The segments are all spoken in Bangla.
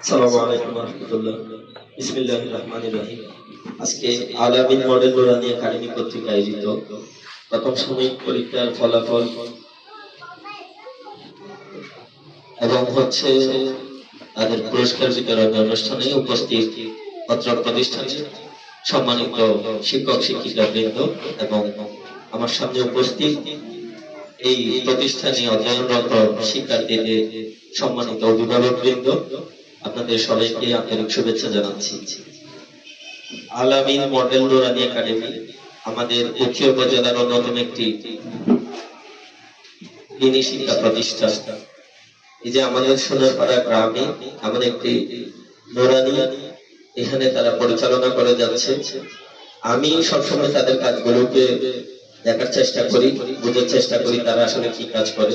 আসসালামু আলাইকুম ওয়া রাহমাতুল্লাহ। বিসমিল্লাহির রহমানির রহিম। আজকে আলামিন মডেল নুরানী একাডেমি কর্তৃক আয়োজিত প্রথম সাময়িক পরীক্ষার ফলাফল এবং তাদের পুরস্কার বিতরণ অনুষ্ঠানে উপস্থিত অত্র প্রতিষ্ঠানের সম্মানিত শিক্ষক শিক্ষিকা বৃন্দ এবং আমার সামনে উপস্থিত এই প্রতিষ্ঠানে অধ্যয়নরত শিক্ষার্থীদের সম্মানিত অভিভাবক বৃন্দ, আপনাদের সবাইকে আন্তরিক শুভেচ্ছা জানাচ্ছি। আলামিন মডেল নুরানী একাডেমি আমাদের উখিয়া উপজেলার অন্যতম একটি দিনী শিক্ষা প্রতিষ্ঠান। এই যে আমাদের সোনারপাড়া গ্রামে আমাদের একটি নুরানী এখানে তারা পরিচালনা করে যাচ্ছে। আমি সবসময় তাদের কাজগুলোকে দেখার চেষ্টা করি, বোঝার চেষ্টা করি তারা আসলে কি কাজ করে।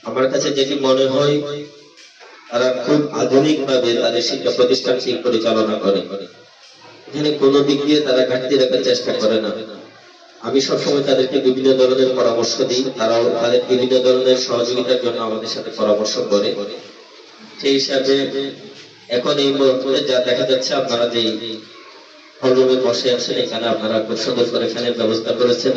আমার কাছে যেটি মনে হয়, তারা খুব আধুনিক ভাবে তাদের শিক্ষা প্রতিষ্ঠানকে পরিচালনা করে। এখানে কোনো দিক দিয়ে তারা ঘাটতি রাখার চেষ্টা করে না। আমি সবসময় তাদেরকে বিভিন্ন ধরনের পরামর্শ দিই, তারাও তাদের বিভিন্ন ধরনের সহযোগিতার জন্য আমাদের সাথে পরামর্শ করে। সেই হিসাবে এখন এই মুহূর্তে যা দেখা যাচ্ছে, আপনারা যে হলরুমে বসে আছেন, এখানে আপনারা খুব সুন্দর করে ফ্যানের ব্যবস্থা করেছেন।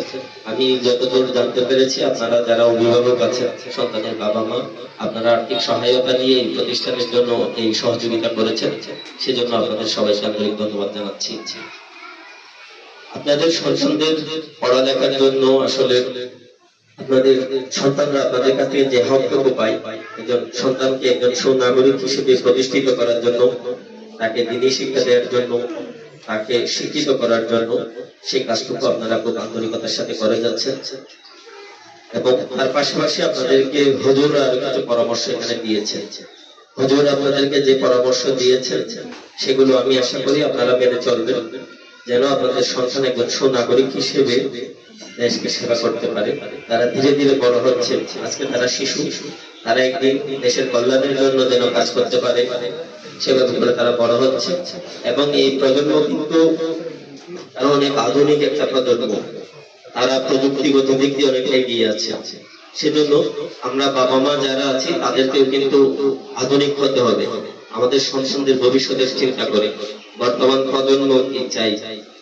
আমি যতদূর জানতে পেরেছি, আপনারা যারা অভিভাবক আছেন, সন্তানের বাবা মা, আপনারা আর্থিক সহায়তা নিয়ে এই প্রতিষ্ঠানের জন্য এই সহযোগিতা করেছেন, সেজন্য আপনাদের সবাইকে আন্তরিক ধন্যবাদ জানাচ্ছি। আপনাদের সন্তানদের পড়ালেখার জন্য আসলে আপনাদের সন্তানরা আপনাদের কাছ থেকে যে হকটুকু পায়, একজন সন্তানকে একজন সুনাগরিক হিসেবে প্রতিষ্ঠিত করার জন্য, তাকে দিনী শিক্ষা দেওয়ার জন্য, তাকে শিক্ষিত করার জন্য, সেই কাজটুকু আপনারা খুব আন্তরিকতার সাথে করে যাচ্ছেন। এবং তার পাশাপাশি আপনাদেরকে হুজুররা আরো কিছু পরামর্শ এখানে দিয়েছেন। হুজুর আপনাদেরকে যে পরামর্শ দিয়েছেন, সেগুলো আমি আশা করি আপনারা মেনে চলবেন, যেন আপনাদের সন্তান একজন সুনাগরিক হিসেবে দেশকে সেবা করতে পারে। তারা ধীরে ধীরে বড় হচ্ছে, আজকে তারা শিশু, তারা একদিন দেশের কল্যাণের জন্য যেন কাজ করতে পারে, সেভাবে করে তারা বড় হচ্ছে। এবং এই প্রজন্ম কিন্তু অনেক আধুনিক একটা প্রজন্ম, তারা প্রযুক্তিগত দিক দিয়ে অনেক এগিয়ে আছে। সেজন্য আমরা বাবা মা যারা আছি, তাদেরকেও কিন্তু আধুনিক হতে হবে। আমাদের সন্তানদের ভবিষ্যতের চিন্তা করে বর্তমান প্রজন্ম কি চাই,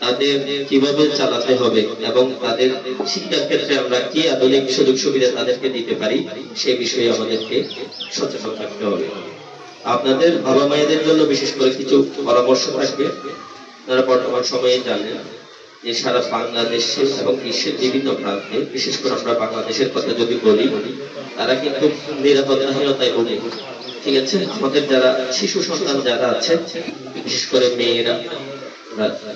তাদের কিভাবে চালাতে হবে এবং তাদের শিক্ষার ক্ষেত্রে আমরা কি আধুনিক সুযোগ সুবিধা তাদেরকে দিতে পারি, সেই বিষয়ে আমাদেরকে সচেতন থাকতে হবে। আপনাদের বাবা মায়েদের জন্য বিশেষ করে কিছু পরামর্শ থাকবে। তারা বর্তমান সময়ে জানেন যে সারা বাংলাদেশে এবং বিশ্বের বিভিন্ন প্রান্তে, বিশেষ করে আমরা বাংলাদেশের কথা যদি বলি, তারা কিন্তু নিরাপত্তাহীনতায় ভোগে। ঠিক আছে, আমাদের যারা শিশু সন্তান যারা আছে, বিশেষ করে মেয়েরা,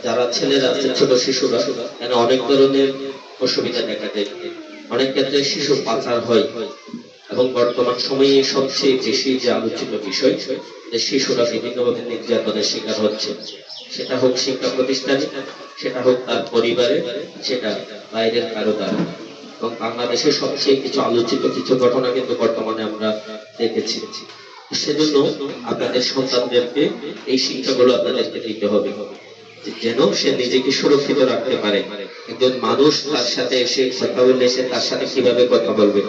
যারা ছেলেরা আছে, ছোট শিশুরা, এখানে অনেক ধরনের অসুবিধা দেখা যায়। অনেক ক্ষেত্রে শিশু পাচার হয় এবং বর্তমান সময়ে সবচেয়ে বেশি যে আলোচিত বিষয়, যে শিশুরা বিভিন্নভাবে নির্যাতনের শিকার হচ্ছে। সেটা হোক শিক্ষা প্রতিষ্ঠানে, সেটা হোক তার পরিবারে, সেটা বাইরের কারো দ্বারা। এবং বাংলাদেশের সবচেয়ে কিছু আলোচিত কিছু ঘটনা কিন্তু বর্তমানে আমরা দেখেছি। সেজন্য আপনাদের সন্তানদেরকে এই শিক্ষাগুলো আপনাদেরকে দিতে হবে, যেন সে নিজেকে সুরক্ষিত রাখতে পারে। একজন মানুষ তার সাথে এসে কথা বললে সে তার সাথে কিভাবে কথা বলবে,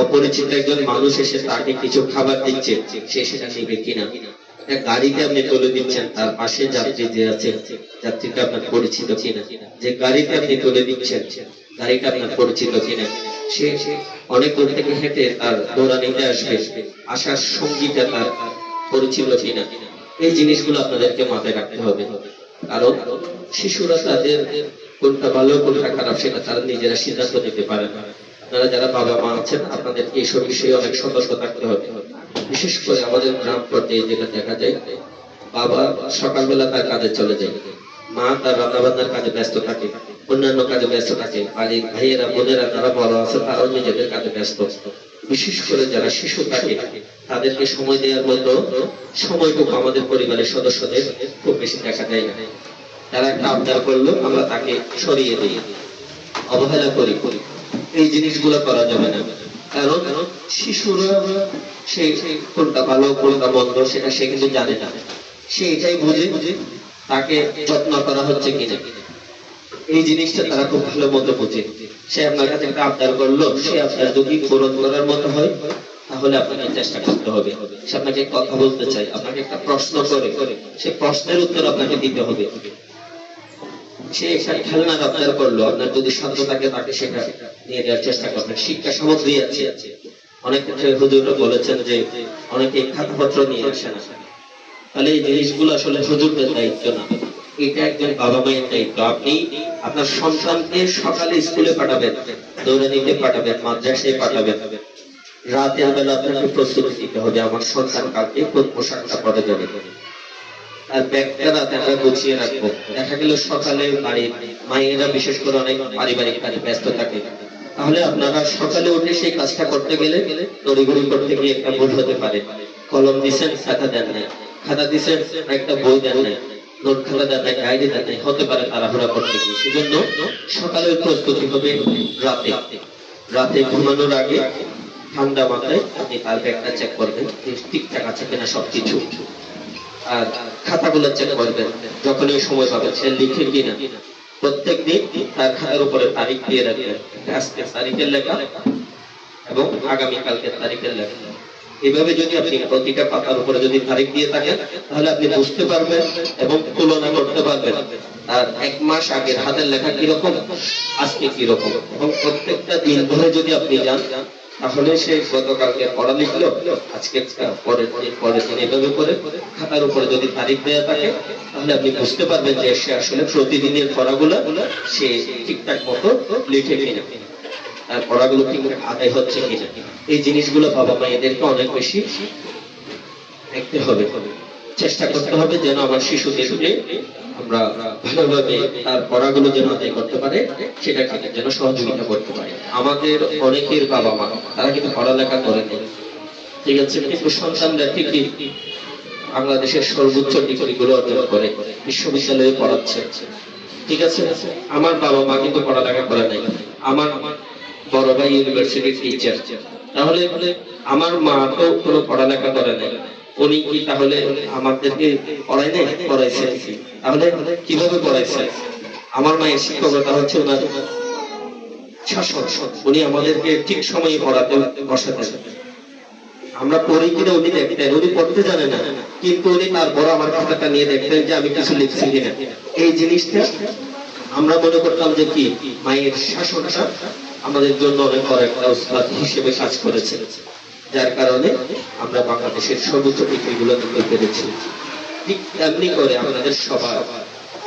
অপরিচিত একজন মানুষ এসে তাকে কিছু খাবার দিচ্ছে, সে সেটা নেবে কিনা। গাড়িতে আপনি তুলে দিচ্ছেন, তার পাশে যাত্রী যে আছে, যাত্রীটা আপনার পরিচিত কিনা। যে গাড়িতে আপনি তুলে দিচ্ছেন, গাড়িটা আপনার পরিচিত কিনা। সে অনেক দূর থেকে হেঁটে তার দৌড়ানিতে আসবে, আসার সঙ্গীটা তার পরিচিত কিনা। এই জিনিসগুলো আপনাদেরকে মাথায় রাখতে হবে। কারণ শিশুরা তাদের কোনটা ভালো কোনটা খারাপ সেটা তারা নিজেরা সিদ্ধান্ত নিতে পারে না। আপনারা যারা বাবা মা আছেন, আপনাদেরকে এইসব বিষয়ে অনেক সতর্ক থাকতে হবে। বিশেষ করে আমাদের গ্রাম পর্যায়ে যেটা দেখা যায়, বাবা সকালবেলা তার কাজে চলে যায়, মা তার রান্না বান্নার কাজে ব্যস্ত থাকে, অন্যান্য কাজে ব্যস্ত থাকে, বাড়ির ভাইয়েরা বোনেরা যারা বড় আছে তারাও নিজেদের কাজে ব্যস্ত। বিশেষ করে যারা শিশু থাকে, তাদেরকে সময় দেওয়ার মতো সময়টুকু আমাদের পরিবারের সদস্যদের খুব বেশি দেখা যায় না। তারা একটা আবদার করলো, আমরা তাকে সরিয়ে দিই, অবহেলা করি। এই জিনিসগুলো করা যাবে না। কারণ শিশুরা সেই কোনটা ভালো কোনটা মন্দ সেটা সে কিন্তু জানে না। সে এটাই বুঝে তাকে যত্ন করা হচ্ছে কিনা, এই জিনিসটা তারা খুব ভালো মতো বোঝে। সে আপনার কাছে একটা আবদার করলো, সে আপনার যদি পূরণ করার মতো হয় তাহলে আপনাকে চেষ্টা করতে হবে। সে আপনাকে কথা বলতে চাই, আপনাকে একটা প্রশ্ন করে সেই প্রশ্নের উত্তর আপনাকে দিতে হবে। সে একটা খেলনা রপ্তার করলো, আপনার যদি সাধ্য থাকে তাকে সেটা নিয়ে দেওয়ার চেষ্টা করবেন। শিক্ষা সামগ্রী আছে, অনেক ক্ষেত্রে হুজুররা বলেছেন যে অনেকে খাতাপত্র নিয়ে আসে না, তাহলে এই জিনিসগুলো আসলে হুজুরদের দায়িত্ব না, এটা একজন বাবা মায়ের দায়িত্ব। আপনি আপনার সন্তানকে সকালে স্কুলে পাঠাবেন, দৌড়ানিতে পাঠাবেন, মাদ্রাসায় পাঠাবেন, রাতের বেলা আপনাকে প্রস্তুতি দিতে হবে আমার সন্তান কালকে কোন পোশাকটা পরে যাবে, আর ব্যাগটা রাতে আমরা গুছিয়ে রাখবো। দেখা গেল সকালে বাড়ির মায়েরা বিশেষ করে অনেক পারিবারিক কাজে ব্যস্ত থাকে, তাহলে আপনারা সকালে উঠে সেই কাজটা করতে গেলে তড়িঘড়ি করতে গিয়ে একটা ভুল হতে পারে। কলম দিচ্ছেন, খাতা দেন নাই, খাতা দিচ্ছেন একটা বই দেন নাই, নোট খাতা দেন নাই, ডায়েরি দেন নাই, হতে পারে তাড়াহুড়া করতে গিয়ে। সেজন্য সকালের প্রস্তুতি হবে রাতে। রাতে ঘুমানোর আগে ঠান্ডা মাথায় আপনি তার ব্যাগটা চেক করবেন ঠিকঠাক আছে কিনা সবকিছু, আর খাতাগুলো চেক করবেন যখনই সময় পাবেন সে লিখে কিনা। প্রত্যেক দিন তার খাতার উপরে তারিখ দিয়ে রাখবেন, আজকে তারিখের লেখা এবং আগামীকালকে তারিখের লেখা। এভাবে যদি আপনি প্রতিটা পাতার উপরে যদি তারিখ দিয়ে থাকেন তাহলে আপনি বুঝতে পারবেন এবং তুলনা করতে পারবেন আর এক মাস আগের হাতের লেখা কিরকম আজকে কিরকম। এবং প্রত্যেকটা দিন ধরে যদি আপনি যান তাহলে সে গতকালকে পড়া লিখলো, আজকে পরের দিন এভাবে করে খাতার উপরে যদি তারিখ দেওয়া থাকে তাহলে আপনি বুঝতে পারবেন যে সে আসলে প্রতিদিনের পড়াগুলো সে ঠিকঠাক মতো লিখে কিনা, আর পড়াগুলো ঠিকঠাক আদায় হচ্ছে কিনা। এই জিনিসগুলো বাবা মায়েদেরকে অনেক বেশি দেখতে হবে, চেষ্টা করতে হবে যেন আমার শিশুদেরকে আমরা ভালোভাবে তার পড়াগুলো যেন আদায় করতে পারে সেটা যেন সহযোগিতা করতে পারে। আমাদের অনেকের বাবা মা তারা কিন্তু পড়ালেখা করেনি, ঠিক আছে, কিন্তু সন্তানরা ঠিকই বাংলাদেশের সর্বোচ্চ ডিগ্রিগুলো অর্জন করে বিশ্ববিদ্যালয়ে পড়াচ্ছে, ঠিক আছে। আমার বাবা মা কিন্তু পড়ালেখা করে নাই, আমার বড় ভাই ইউনিভার্সিটির টিচার, তাহলে আমার মা তো কোনো পড়ালেখা করে নাই, উনি কি তাহলে আমাদেরকে পড়ায় নাই? পড়াইছে। তাহলে কিভাবে পড়াইছে? আমার মায়ের শিক্ষকতা হচ্ছে ওনার শাসন, উনি আমাদেরকে ঠিক সময়ে পড়াতে বসাতেন। আমরা পড়ি কিনা উনি দেখতেন, উনি পড়তে জানে না কিন্তু উনি তারপর আমার খাতাটা নিয়ে দেখতেন যে আমি কিছু লিখছি কিনা। এই জিনিসটা আমরা মনে করতাম যে কি মায়ের শাসনটা আমাদের জন্য অনেক বড় একটা উস্তাদ হিসেবে কাজ করেছে, যার কারণে আমরা বাংলাদেশের সর্বোচ্চ ডিগ্রিগুলো নিতে পেরেছি। ঠিক তেমনি করে আমাদের সবার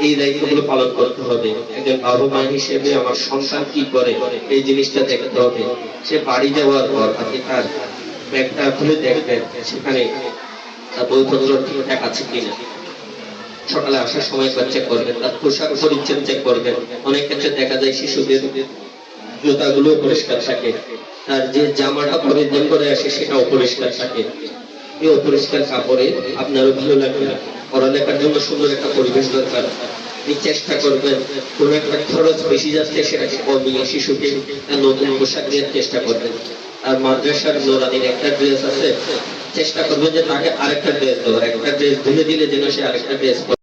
এই দায়িত্বগুলো পালন করতে হবে। একজন বাবা মা হিসেবে আমার সন্তান কি করে এই জিনিসটা দেখতে হবে। সে বাড়ি যাওয়ার পর আপনি তার ব্যাগটা খুলে দেখবেন সেখানে তার বইপত্র ঠিকঠাক আছে কিনা, সকালে আসার সময় চেক করবেন, তার পোশাক পরিচ্ছদ চেক করবেন। অনেক ক্ষেত্রে দেখা যায় শিশুদের জুতাগুলো পরিষ্কার থাকে, তার যে জামাটা পরিধান করে আসে সেটাও পরিষ্কার থাকে। এই অপরিষ্কার কাপড়ে আপনারও ভালো লাগবে না, পড়ালেখার জন্য সুন্দর একটা পরিবেশ দরকার। আপনি চেষ্টা করবেন কোন একটা খরচ বেশি যাচ্ছে সেটাকে কমিয়ে শিশুকে নতুন পোশাক দেওয়ার চেষ্টা করবেন। আর মাদ্রাসার নোরানির একটা ড্রেস আছে, চেষ্টা করবেন যে তাকে আরেকটা ড্রেস দেওয়ার, একটা ড্রেস ধুলে দিলে যেন সে আরেকটা ড্রেস